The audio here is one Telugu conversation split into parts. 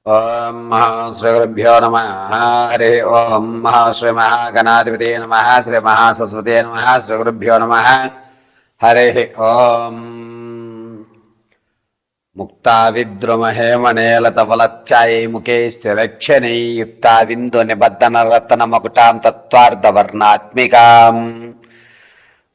ఓం శ్రీ గురుభ్యో నమ. హరి ఓం శ్రీ మహాగణాధిపతే నమ. శ్రీ మహాసరస్వతే నమ. శ్రీ గురుభ్యో నమ. హరి ఓం. ముక్తా విద్రుమహేమనేలతవలచ్చాయై ముఖే స్థిరక్షణై యుక్తా విందు నిబద్ధన రత్న మకుటాం తత్వార్ధవర్ణాత్మికాం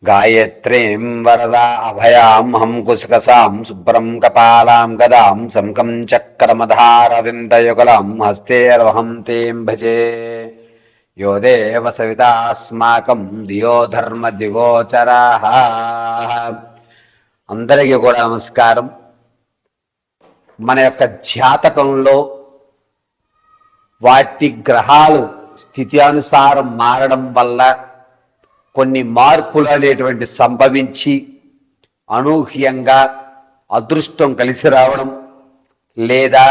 గాయత్రీం వరదా అభయాం హం కుశకసాం శుభ్రం కపాలాం గదాం శంఖం చక్రమధారవిందయుగలం హస్తేర్వహం తీం భజే. యో దేవ సవితాస్మాకం దియో ధర్మ దిగోచరాః. అందరికీ కూడా నమస్కారం. మన యొక్క జాతకంలో వాటి గ్రహాలు స్థితి అనుసారం మారడం వల్ల కొన్ని మార్పులు అనేటువంటి సంభవించి అనూహ్యంగా అదృష్టం కలిసి రావడం లేదా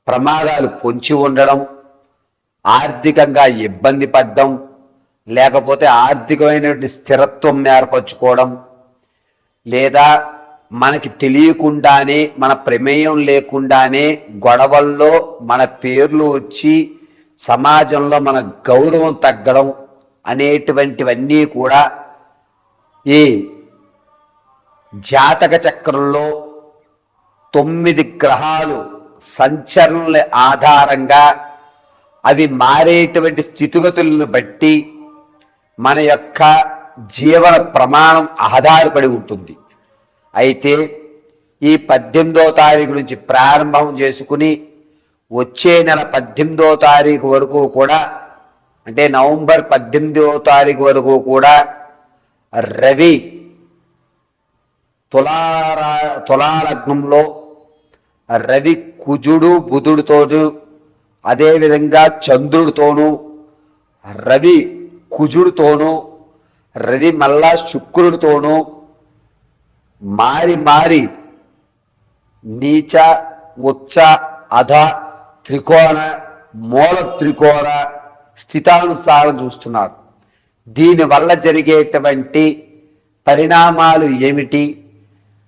ప్రమాదాలు పొంచి ఉండడం, ఆర్థికంగా ఇబ్బంది పడడం, లేకపోతే ఆర్థికమైనటువంటి స్థిరత్వం ఏర్పరచుకోవడం, లేదా మనకి తెలియకుండానే మన ప్రమేయం లేకుండానే గొడవల్లో మన పేర్లు వచ్చి సమాజంలో మన గౌరవం తగ్గడం అనేటువంటివన్నీ కూడా ఈ జాతక చక్రంలో 9 గ్రహాలు సంచరణల ఆధారంగా అవి మారేటువంటి స్థితిగతులను బట్టి మన యొక్క జీవన ప్రమాణం ఆధారపడి ఉంటుంది. అయితే ఈ 18వ తారీఖు నుంచి ప్రారంభం చేసుకుని వచ్చే నెల 18వ తారీఖు వరకు కూడా, అంటే నవంబర్ 18వ తారీఖు వరకు కూడా రవి తులాలగ్నంలో రవి కుజుడు బుధుడితోనూ, అదేవిధంగా చంద్రుడితోనూ, రవి కుజుడితోనూ, రవి మళ్ళా శుక్రుడితోనూ మారి మారి నీచ ఉచ్చ అధ త్రికోణ మూల త్రికోణ స్థితానుసారం చూస్తున్నారు. దీనివల్ల జరిగేటువంటి పరిణామాలు ఏమిటి,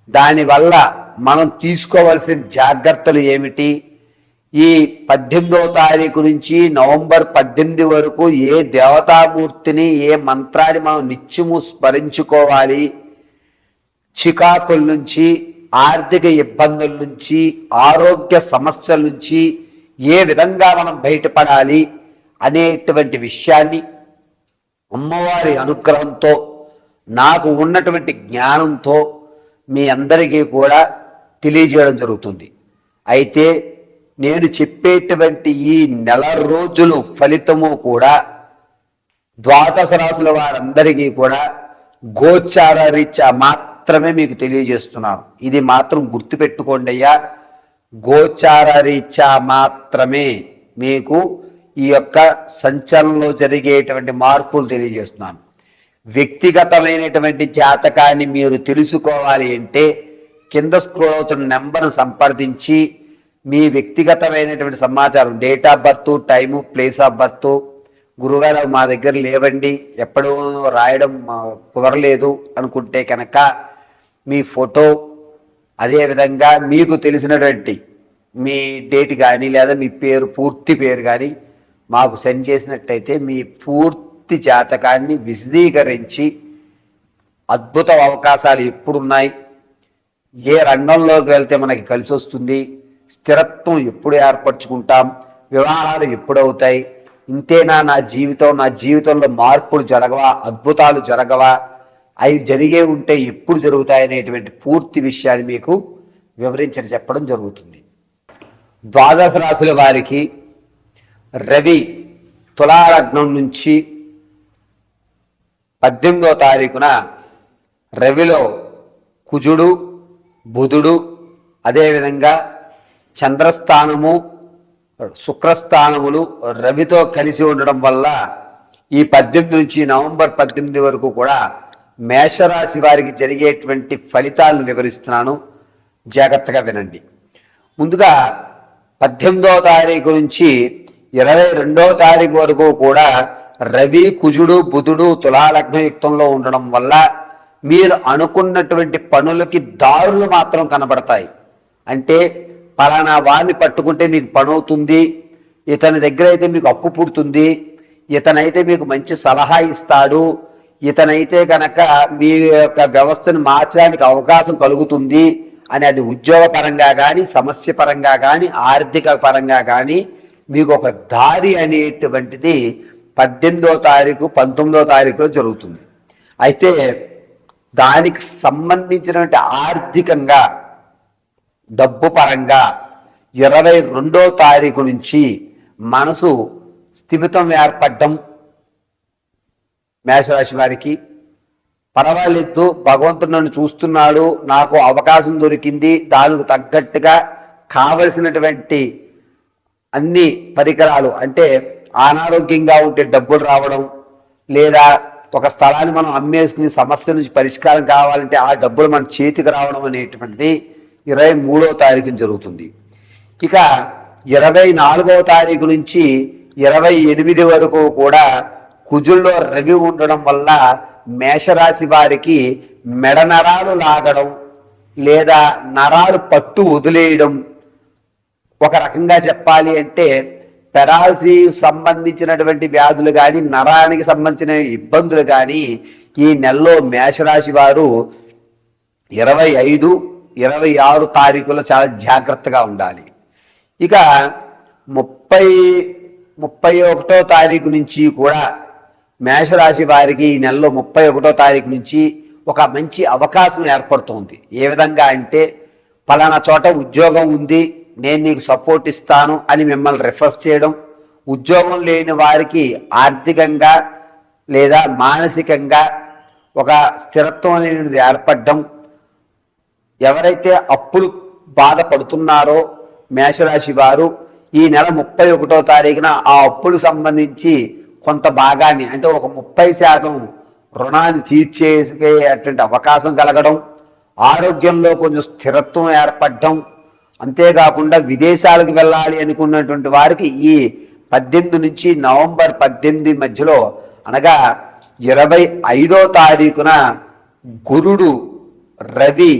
దానివల్ల మనం తీసుకోవలసిన జాగ్రత్తలు ఏమిటి, ఈ 18వ తారీఖు నుంచి నవంబర్ 18 వరకు ఏ దేవతామూర్తిని ఏ మంత్రాన్ని మనం నిత్యము స్మరించుకోవాలి, చికాకుల నుంచి, ఆర్థిక ఇబ్బందుల నుంచి, ఆరోగ్య సమస్యల నుంచి ఏ విధంగా మనం బయటపడాలి అనేటువంటి విషయాన్ని అమ్మవారి అనుగ్రహంతో, నాకు ఉన్నటువంటి జ్ఞానంతో మీ అందరికీ కూడా తెలియజేయడం జరుగుతుంది. అయితే నేను చెప్పేటువంటి ఈ నెల రోజులు ఫలితము కూడా ద్వాదశ రాశుల వారందరికీ కూడా గోచార రీత్యా మాత్రమే మీకు తెలియజేస్తున్నాను. ఇది మాత్రం గుర్తుపెట్టుకోండి అయ్యా, గోచార రీత్యా మాత్రమే మీకు ఈ యొక్క సంచలనంలో జరిగేటువంటి మార్పులు తెలియజేస్తున్నాను. వ్యక్తిగతమైనటువంటి జాతకాన్ని మీరు తెలుసుకోవాలి అంటే కింద స్క్రోల్ అవుతున్న నెంబర్ను సంప్రదించి మీ వ్యక్తిగతమైనటువంటి సమాచారం, date of birth, time, place of birth, గురుగారు మా దగ్గర లేవండి, ఎప్పుడూ రాయడం కుదరలేదు అనుకుంటే కనుక మీ ఫోటో, అదేవిధంగా మీకు తెలిసినటువంటి మీ డేట్ కానీ లేదా మీ పేరు, పూర్తి పేరు కానీ మాకు సెండ్ చేసినట్టయితే మీ పూర్తి జాతకాన్ని విశదీకరించి అద్భుత అవకాశాలు ఎప్పుడున్నాయి, ఏ రంగంలోకి వెళ్తే మనకి కలిసి వస్తుంది, స్థిరత్వం ఎప్పుడు ఏర్పరచుకుంటాం, వివాహాలు ఎప్పుడవుతాయి, ఇంతేనా నా జీవితంలో మార్పులు జరగవా, అద్భుతాలు జరగవా, అవి జరిగే ఉంటే ఎప్పుడు జరుగుతాయనేటువంటి పూర్తి విషయాన్ని మీకు వివరించి చెప్పడం జరుగుతుంది. ద్వాదశ రాశుల వారికి రవి తులాలగ్నం నుంచి 18వ తారీఖున రవిలో కుజుడు బుధుడు, అదేవిధంగా చంద్రస్థానము శుక్రస్థానములు రవితో కలిసి ఉండడం వల్ల ఈ 18 నుంచి నవంబర్ 18 వరకు కూడా మేషరాశి వారికి జరిగేటువంటి ఫలితాలను వివరిస్తున్నాను, జాగ్రత్తగా వినండి. ముందుగా 18వ తారీఖు నుంచి 22వ తారీఖు వరకు కూడా రవి కుజుడు బుధుడు తులాలగ్నయుక్తంలో ఉండడం వల్ల మీరు అనుకున్నటువంటి పనులకి దారులు మాత్రం కనబడతాయి. అంటే పలానా వారిని పట్టుకుంటే మీకు పని అవుతుంది, ఇతని దగ్గర అయితే మీకు అప్పు పుడుతుంది, ఇతనైతే మీకు మంచి సలహా ఇస్తాడు, ఇతనైతే కనుక మీ యొక్క వ్యవస్థను మార్చడానికి అవకాశం కలుగుతుంది అని, అది ఉద్యోగ పరంగా కానీ, సమస్య పరంగా కానీ, ఆర్థిక పరంగా కానీ మీకు ఒక దారి అనేటువంటిది 18వ తారీఖు 19వ తారీఖులో జరుగుతుంది. అయితే దానికి సంబంధించినటువంటి ఆర్థికంగా, డబ్బు పరంగా 22వ తారీఖు నుంచి మనసు స్థిమితం ఏర్పడడం మేషరాశి వారికి. పర్వాలేదు, భగవంతుడు నన్ను చూస్తున్నాడు, నాకు అవకాశం దొరికింది, దానికి తగ్గట్టుగా కావలసినటువంటి అన్ని పరికరాలు, అంటే అనారోగ్యంగా ఉంటే డబ్బులు రావడం, లేదా ఒక స్థలాన్ని మనం అమ్మేసుకుని సమస్య నుంచి పరిష్కారం కావాలంటే ఆ డబ్బులు మన చేతికి రావడం అనేటువంటిది 23వ తారీఖున జరుగుతుంది. ఇక 24వ తారీఖు నుంచి 28 వరకు కూడా కుజుల్లో రవి ఉండడం వల్ల మేషరాశి వారికి మెడ నరాలు లాగడం లేదా నరాలు పట్టు వదిలేయడం, ఒక రకంగా చెప్పాలి అంటే పెరాలసీ సంబంధించినటువంటి వ్యాధులు కానీ, నరానికి సంబంధించిన ఇబ్బందులు కానీ ఈ నెలలో మేషరాశి వారు 25, 26 తారీఖులో చాలా జాగ్రత్తగా ఉండాలి. ఇక 31వ తారీఖు నుంచి కూడా మేషరాశి వారికి ఈ నెలలో 31వ తారీఖు నుంచి ఒక మంచి అవకాశం ఏర్పడుతుంది. ఏ విధంగా అంటే, పలానా చోట ఉద్యోగం ఉంది, నేను నీకు సపోర్ట్ ఇస్తాను అని మిమ్మల్ని రెఫర్ చేయడం, ఉద్యోగం లేని వారికి ఆర్థికంగా లేదా మానసికంగా ఒక స్థిరత్వం అనేది ఏర్పడడం, ఎవరైతే అప్పులు బాధపడుతున్నారో మేషరాశి వారు ఈ నెల 31వ తారీఖున ఆ అప్పులకు సంబంధించి కొంత భాగాన్ని, అంటే ఒక 30% రుణాన్ని తీర్చేసేటువంటి అవకాశం కలగడం, ఆరోగ్యంలో కొంచెం స్థిరత్వం ఏర్పడడం, అంతేకాకుండా విదేశాలకు వెళ్ళాలి అనుకున్నటువంటి వారికి ఈ 18 నుంచి నవంబర్ 18 మధ్యలో, అనగా 25వ తారీఖున గురుడు, రవి,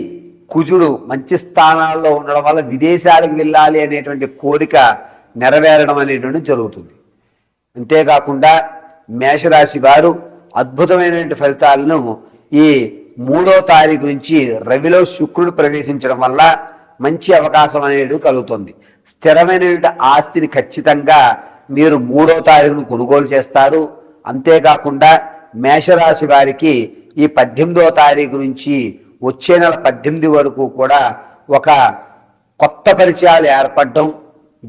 కుజుడు మంచి స్థానాల్లో ఉండడం వల్ల విదేశాలకు వెళ్ళాలి అనేటువంటి కోరిక నెరవేరడం అనేటువంటి జరుగుతుంది. అంతేకాకుండా మేషరాశి వారు అద్భుతమైనటువంటి ఫలితాలను ఈ 3వ తారీఖు నుంచి రవిలో శుక్రుడు ప్రవేశించడం వల్ల మంచి అవకాశం అనేది కలుగుతుంది. స్థిరమైనటువంటి ఆస్తిని ఖచ్చితంగా మీరు 3వ తారీఖును కొనుగోలు చేస్తారు. అంతేకాకుండా మేషరాశి వారికి ఈ 18వ తారీఖు నుంచి వచ్చే నెల 18 వరకు కూడా ఒక కొత్త పరిచయాలు ఏర్పడడం,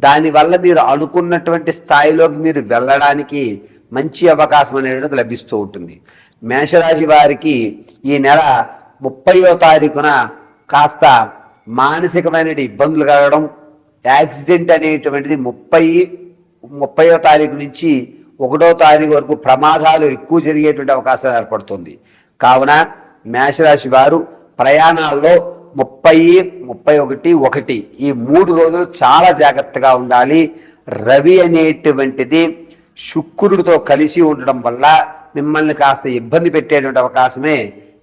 దానివల్ల మీరు అనుకున్నటువంటి స్థాయిలోకి మీరు వెళ్ళడానికి మంచి అవకాశం అనేది లభిస్తూ ఉంటుంది. మేషరాశి వారికి ఈ నెల 30వ తారీఖున కాస్త మానసికమైన ఇబ్బందులు కలగడం, యాక్సిడెంట్ అనేటువంటిది 30వ తారీఖు నుంచి 1వ తారీఖు వరకు ప్రమాదాలు ఎక్కువ జరిగేటువంటి అవకాశం ఏర్పడుతుంది. కావున మేషరాశి వారు ప్రయాణాల్లో 30, 31, 1 ఈ 3 రోజులు చాలా జాగ్రత్తగా ఉండాలి. రవి అనేటువంటిది శుక్రుడితో కలిసి ఉండడం వల్ల మిమ్మల్ని కాస్త ఇబ్బంది పెట్టేటువంటి అవకాశమే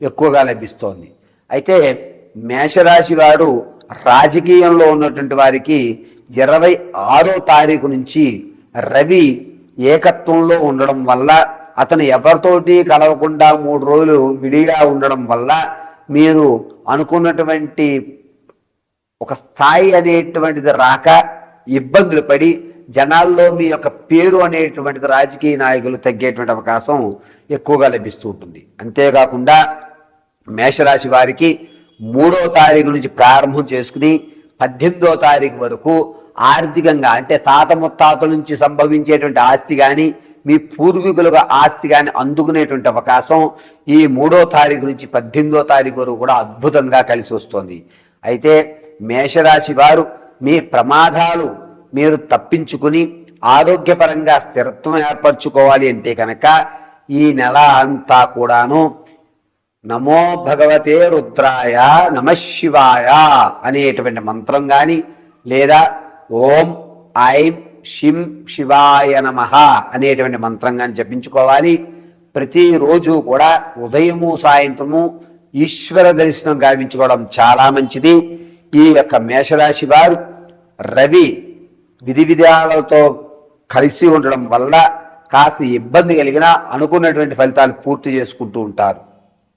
ఎక్కువగా లభిస్తోంది. అయితే మేషరాశి వారు రాజకీయంలో ఉన్నటువంటి వారికి 26వ తారీఖు నుంచి రవి ఏకత్వంలో ఉండడం వల్ల, అతను ఎవరితోటి కలవకుండా 3 రోజులు విడిగా ఉండడం వల్ల మీరు అనుకున్నటువంటి ఒక స్థాయి అనేటువంటిది రాక ఇబ్బందులు పడి జనాల్లో మీ యొక్క పేరు అనేటువంటిది రాజకీయ నాయకులు తగ్గేటువంటి అవకాశం ఎక్కువగా లభిస్తూ ఉంటుంది. అంతేకాకుండా మేషరాశి వారికి 3వ తారీఖు నుంచి ప్రారంభం చేసుకుని 18వ తారీఖు వరకు ఆర్థికంగా, అంటే తాత ముత్తాతల నుంచి సంభవించేటువంటి ఆస్తి కానీ, మీ పూర్వీకులుగా ఆస్తి కానీ అందుకునేటువంటి అవకాశం ఈ 3వ తారీఖు నుంచి 18వ తారీఖు వరకు కూడా అద్భుతంగా కలిసి వస్తుంది. అయితే మేషరాశి వారు మీ ప్రమాదాలు మీరు తప్పించుకుని ఆరోగ్యపరంగా స్థిరత్వం ఏర్పరచుకోవాలి అంటే కనుక ఈ నెల అంతా కూడాను నమో భగవతే రుద్రాయ నమశివాయ అనేటువంటి మంత్రం కానీ, లేదా ఓం ఐం శిం శివాయ నమః అనేటువంటి మంత్రం కానీ జపించుకోవాలి. ప్రతిరోజు కూడా ఉదయము సాయంత్రము ఈశ్వర దర్శనం గావించుకోవడం చాలా మంచిది. ఈ యొక్క మేషరాశి వారు రవి విధి విధానాలతో కలిసి ఉండడం వల్ల కాస్త ఇబ్బంది కలిగినా అనుకున్నటువంటి ఫలితాలు పూర్తి చేసుకుంటూ ఉంటారు.